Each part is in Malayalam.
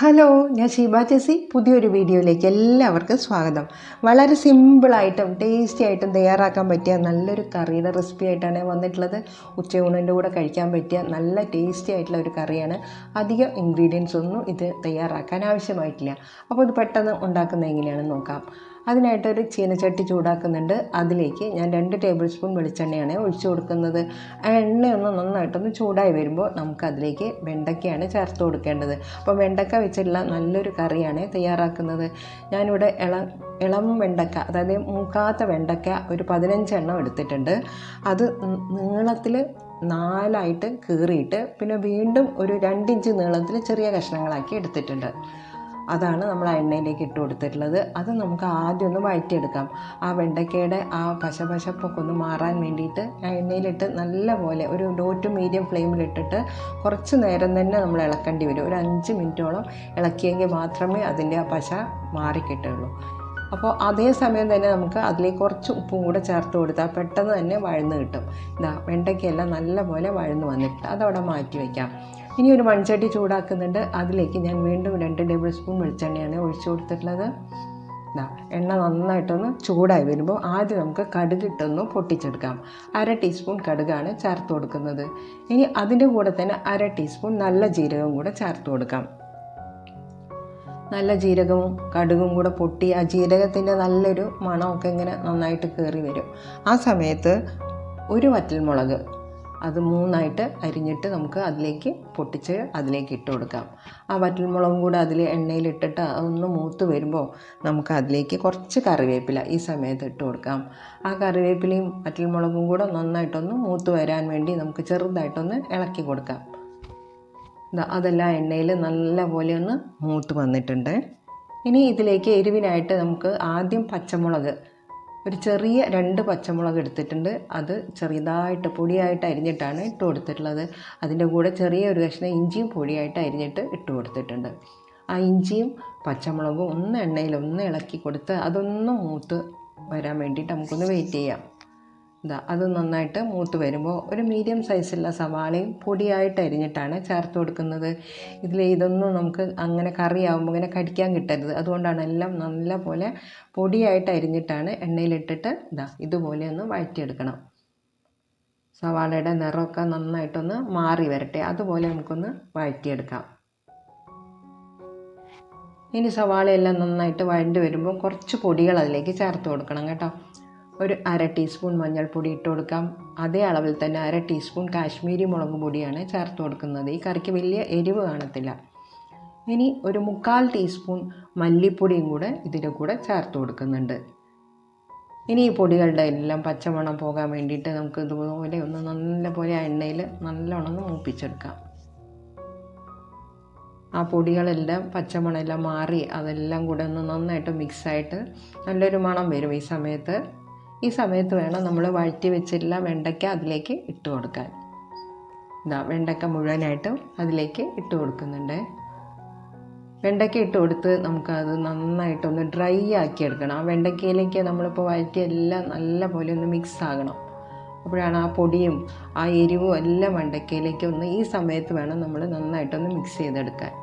ഹലോ, ഞാൻ ഷീബ ചേച്ചി. പുതിയൊരു വീഡിയോയിലേക്ക് എല്ലാവർക്കും സ്വാഗതം. വളരെ സിമ്പിളായിട്ടും ടേസ്റ്റി ആയിട്ടും തയ്യാറാക്കാൻ പറ്റിയ നല്ലൊരു കറിയുടെ റെസിപ്പി ആയിട്ടാണ് വന്നിട്ടുള്ളത്. ഉച്ചയൂണിൻ്റെ കൂടെ കഴിക്കാൻ പറ്റിയ നല്ല ടേസ്റ്റി ആയിട്ടുള്ള ഒരു കറിയാണ്. അധികം ഇൻഗ്രീഡിയൻസ് ഒന്നും ഇത് തയ്യാറാക്കാൻ ആവശ്യമായിട്ടില്ല. അപ്പോൾ ഇത് പെട്ടെന്ന് ഉണ്ടാക്കുന്നത് എങ്ങനെയാണെന്ന് നോക്കാം. അതിനായിട്ടൊരു ചീനച്ചട്ടി ചൂടാക്കുന്നുണ്ട്. അതിലേക്ക് ഞാൻ 2 ടേബിൾ സ്പൂൺ വെളിച്ചെണ്ണയാണ് ഒഴിച്ചു കൊടുക്കുന്നത്. ആ എണ്ണയൊന്ന് നന്നായിട്ടൊന്ന് ചൂടായി വരുമ്പോൾ നമുക്കതിലേക്ക് വെണ്ടയ്ക്കയാണ് ചേർത്ത് കൊടുക്കേണ്ടത്. അപ്പോൾ വെണ്ടയ്ക്ക വെച്ചിട്ടുള്ള നല്ലൊരു കറിയാണ് തയ്യാറാക്കുന്നത്. ഞാനിവിടെ ഇളം വെണ്ടയ്ക്ക, അതായത് മൂക്കാത്ത വെണ്ടയ്ക്ക ഒരു 15 എണ്ണം എടുത്തിട്ടുണ്ട്. അത് നീളത്തിൽ 4 കീറിയിട്ട് പിന്നെ വീണ്ടും ഒരു 2 ഇഞ്ച് നീളത്തിൽ ചെറിയ കഷ്ണങ്ങളാക്കി എടുത്തിട്ടുണ്ട്. അതാണ് നമ്മൾ ആ എണ്ണയിലേക്ക് ഇട്ട് കൊടുത്തിട്ടുള്ളത്. അത് നമുക്ക് ആദ്യം ഒന്ന് വഴറ്റിയെടുക്കാം. ആ വെണ്ടയ്ക്കയുടെ ആ പശപ്പൊക്കെ ഒന്ന് മാറാൻ വേണ്ടിയിട്ട് ആ എണ്ണയിലിട്ട് നല്ലപോലെ ഒരു ലോ ടു മീഡിയം ഫ്ലെയിമിലിട്ടിട്ട് കുറച്ച് നേരം തന്നെ നമ്മൾ ഇളക്കേണ്ടി വരും. ഒരു 5 മിനിറ്റോളം ഇളക്കിയെങ്കിൽ മാത്രമേ അതിൻ്റെ ആ പശ മാറിക്കിട്ടുള്ളൂ. അപ്പോൾ അതേ സമയം തന്നെ നമുക്ക് അതിലേക്ക് കുറച്ച് ഉപ്പും കൂടെ ചേർത്ത് കൊടുത്താൽ പെട്ടെന്ന് തന്നെ വഴന്ന് കിട്ടും. വെണ്ടയ്ക്കയെല്ലാം നല്ലപോലെ വഴന്ന് വന്നിട്ട് അതവിടെ മാറ്റി വയ്ക്കാം. ഇനി ഒരു മൺചട്ടി ചൂടാക്കുന്നുണ്ട്. അതിലേക്ക് ഞാൻ വീണ്ടും 2 ടേബിൾ സ്പൂൺ വെളിച്ചെണ്ണയാണ് ഒഴിച്ചു കൊടുത്തിട്ടുള്ളത്. എണ്ണ നന്നായിട്ടൊന്ന് ചൂടായി വരുമ്പോൾ ആദ്യം നമുക്ക് കടുകിട്ടൊന്ന് പൊട്ടിച്ചെടുക്കാം. 1/2 ടീസ്പൂൺ കടുകാണ് ചേർത്ത് കൊടുക്കുന്നത്. ഇനി അതിൻ്റെ കൂടെ തന്നെ 1/2 ടീസ്പൂൺ നല്ല ജീരകവും കൂടെ ചേർത്ത് കൊടുക്കാം. നല്ല ജീരകവും കടുകും കൂടെ പൊട്ടി ആ ജീരകത്തിൻ്റെ നല്ലൊരു മണമൊക്കെ ഇങ്ങനെ നന്നായിട്ട് കയറി വരും. ആ സമയത്ത് ഒരു വറ്റൽമുളക് അത് 3 അരിഞ്ഞിട്ട് നമുക്ക് അതിലേക്ക് പൊട്ടിച്ച് അതിലേക്ക് ഇട്ട് കൊടുക്കാം. ആ വറ്റൽമുളകും കൂടെ അതിൽ എണ്ണയിലിട്ടിട്ട് അതൊന്ന് മൂത്ത് വരുമ്പോൾ നമുക്ക് അതിലേക്ക് കുറച്ച് കറിവേപ്പില ഈ സമയത്ത് ഇട്ട് കൊടുക്കാം. ആ കറിവേപ്പിലയും വറ്റൽമുളകും കൂടെ നന്നായിട്ടൊന്ന് മൂത്ത് വരാൻ വേണ്ടി നമുക്ക് ചെറുതായിട്ടൊന്ന് ഇളക്കി കൊടുക്കാം. അതെല്ലാം എണ്ണയിൽ നല്ലപോലെ ഒന്ന് മൂത്ത് വന്നിട്ടുണ്ട്. ഇനി ഇതിലേക്ക് എരിവിനായിട്ട് നമുക്ക് ആദ്യം പച്ചമുളക്, ഒരു ചെറിയ 2 പച്ചമുളക് എടുത്തിട്ടുണ്ട്. അത് ചെറുതായിട്ട് പൊടിയായിട്ട് അരിഞ്ഞിട്ടാണ് ഇട്ട് കൊടുത്തിട്ടുള്ളത്. അതിൻ്റെ കൂടെ ചെറിയൊരു കഷ്ണം ഇഞ്ചിയും പൊടിയായിട്ട് അരിഞ്ഞിട്ട് ഇട്ട് കൊടുത്തിട്ടുണ്ട്. ആ ഇഞ്ചിയും പച്ചമുളകും ഒന്ന് എണ്ണയിൽ ഒന്ന് ഇളക്കി കൊടുത്ത് അതൊന്ന് മൂത്ത് വരാൻ വേണ്ടിയിട്ട് നമുക്കൊന്ന് വെയിറ്റ് ചെയ്യാം. അത് നന്നായിട്ട് മൂത്ത് വരുമ്പോൾ ഒരു മീഡിയം സൈസുള്ള സവാളയും പൊടിയായിട്ട് അരിഞ്ഞിട്ടാണ് ചേർത്ത് കൊടുക്കുന്നത്. ഇതൊന്നും നമുക്ക് അങ്ങനെ കറിയാവുമ്പോൾ ഇങ്ങനെ കടിക്കാൻ കിട്ടരുത്. അതുകൊണ്ടാണ് എല്ലാം നല്ല പോലെ പൊടിയായിട്ട് അരിഞ്ഞിട്ടാണ് എണ്ണയിലിട്ടിട്ട് ഇതുപോലെ ഒന്ന് വഴറ്റിയെടുക്കണം. സവാളയുടെ നിറമൊക്കെ നന്നായിട്ടൊന്ന് മാറി വരട്ടെ, അതുപോലെ നമുക്കൊന്ന് വഴറ്റിയെടുക്കാം. ഇനി സവാളയെല്ലാം നന്നായിട്ട് വഴണ്ടി വരുമ്പോൾ കുറച്ച് പൊടികൾ അതിലേക്ക് ചേർത്ത് കൊടുക്കണം കേട്ടോ. ഒരു 1/2 ടീസ്പൂൺ മഞ്ഞൾപ്പൊടി ഇട്ട് കൊടുക്കാം. അതേ അളവിൽ തന്നെ 1/2 ടീസ്പൂൺ കാശ്മീരി മുളക് പൊടിയാണ് ചേർത്ത് കൊടുക്കുന്നത്. ഈ കറിക്ക് വലിയ എരിവ് കാണത്തില്ല. ഇനി ഒരു 1/4 ടീസ്പൂൺ മല്ലിപ്പൊടിയും കൂടെ ഇതിൻ്റെ കൂടെ ചേർത്ത് കൊടുക്കുന്നുണ്ട്. ഇനി ഈ പൊടികളുടെ എല്ലാം പച്ചമണം പോകാൻ വേണ്ടിയിട്ട് നമുക്ക് ഇതുപോലെ ഒന്ന് നല്ലപോലെ ആ എണ്ണയിൽ നല്ലോണം ഒന്ന് മൂപ്പിച്ചെടുക്കാം. ആ പൊടികളെല്ലാം പച്ചമണമെല്ലാം മാറി അതെല്ലാം കൂടെ ഒന്ന് നന്നായിട്ട് മിക്സായിട്ട് നല്ലൊരു മണം വരും. ഈ സമയത്ത് വേണം നമ്മൾ വഴറ്റി വെച്ചിട്ടുള്ള വെണ്ടയ്ക്ക അതിലേക്ക് ഇട്ട് കൊടുക്കാൻ. വെണ്ടയ്ക്ക മുഴുവനായിട്ടും അതിലേക്ക് ഇട്ട് കൊടുക്കുന്നുണ്ട്. വെണ്ടയ്ക്ക ഇട്ട് കൊടുത്ത് നമുക്കത് നന്നായിട്ടൊന്ന് ഡ്രൈ ആക്കി എടുക്കണം. ആ വെണ്ടയ്ക്കയിലേക്ക് നമ്മളിപ്പോൾ വഴറ്റി എല്ലാം നല്ല പോലെ ഒന്ന് മിക്സ് ആകണം. അപ്പോഴാണ് ആ പൊടിയും ആ എരിവും എല്ലാം വെണ്ടയ്ക്കയിലേക്ക് ഈ സമയത്ത് വേണം നമ്മൾ നന്നായിട്ടൊന്ന് മിക്സ് ചെയ്തെടുക്കാൻ.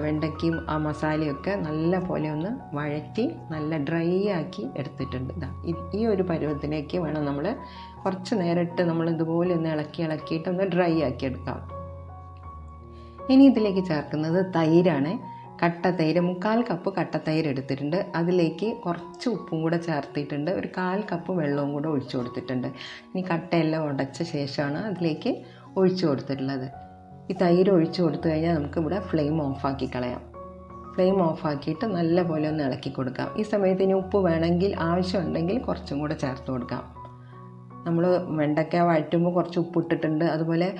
വെണ്ടയ്ക്കയും ആ മസാലയൊക്കെ നല്ല പോലെ ഒന്ന് വഴറ്റി നല്ല ഡ്രൈ ആക്കി എടുത്തിട്ടുണ്ട്. ഈ ഒരു പരുവത്തിലേക്ക് വേണം നമ്മൾ കുറച്ച് നേരിട്ട് നമ്മൾ ഇതുപോലെ ഒന്ന് ഇളക്കിയിട്ട് ഒന്ന് ഡ്രൈ ആക്കി എടുക്കാം. ഇനി ഇതിലേക്ക് ചേർക്കുന്നത് തൈരാണ്. കട്ടത്തൈര് 1/4 കപ്പ് കട്ടത്തൈര് എടുത്തിട്ടുണ്ട്. അതിലേക്ക് കുറച്ച് ഉപ്പും കൂടെ ചേർത്തിട്ടുണ്ട്. ഒരു 1/4 കപ്പ് വെള്ളവും കൂടെ ഒഴിച്ചു കൊടുത്തിട്ടുണ്ട്. ഇനി കട്ടയെല്ലാം ഉടച്ച ശേഷമാണ് അതിലേക്ക് ഒഴിച്ചു കൊടുത്തിട്ടുള്ളത്. ഈ തൈര് ഒഴിച്ചു കൊടുത്തു കഴിഞ്ഞാൽ നമുക്കിവിടെ ഫ്ലെയിം ഓഫാക്കി കളയാം. ഫ്ലെയിം ഓഫാക്കിയിട്ട് നല്ലപോലെ ഒന്ന് ഇളക്കി കൊടുക്കാം. ഈ സമയത്ത് ഇനി ഉപ്പ് വേണമെങ്കിൽ ആവശ്യമുണ്ടെങ്കിൽ കുറച്ചും കൂടെ ചേർത്ത് കൊടുക്കാം. നമ്മൾ വെണ്ടയ്ക്ക വഴറ്റുമ്പോൾ കുറച്ച് ഉപ്പിട്ടിട്ടുണ്ട്. അതുപോലെ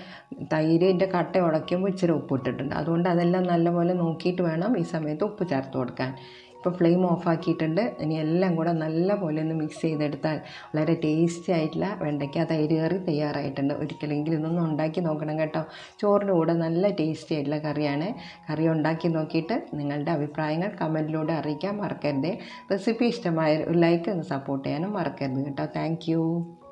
തൈരിൻ്റെ കട്ട ഉടയ്ക്കുമ്പോൾ ഇച്ചിരി ഉപ്പിട്ടിട്ടുണ്ട്. അതുകൊണ്ട് അതെല്ലാം നല്ലപോലെ നോക്കിയിട്ട് വേണം ഈ സമയത്ത് ഉപ്പ് ചേർത്ത് കൊടുക്കാൻ. ഇപ്പോൾ ഫ്ലെയിം ഓഫാക്കിയിട്ടുണ്ട്. ഇനി എല്ലാം കൂടെ നല്ലപോലെ ഒന്ന് മിക്സ് ചെയ്തെടുത്താൽ വളരെ ടേസ്റ്റി ആയിട്ടുള്ള വെണ്ടയ്ക്ക തൈര് കറി തയ്യാറായിട്ടുണ്ട്. ഒരിക്കലെങ്കിലും ഇതൊന്നും ഉണ്ടാക്കി നോക്കണം കേട്ടോ. ചോറിൻ്റെ കൂടെ നല്ല ടേസ്റ്റി ആയിട്ടുള്ള കറിയാണ്. കറി ഉണ്ടാക്കി നോക്കിയിട്ട് നിങ്ങളുടെ അഭിപ്രായങ്ങൾ കമൻറ്റിലൂടെ അറിയിക്കാൻ മറക്കരുത്. റെസിപ്പി ഇഷ്ടമായ ഒരു ലൈക്ക് ഒന്ന് സപ്പോർട്ട് ചെയ്യാനും മറക്കരുത് കേട്ടോ. താങ്ക്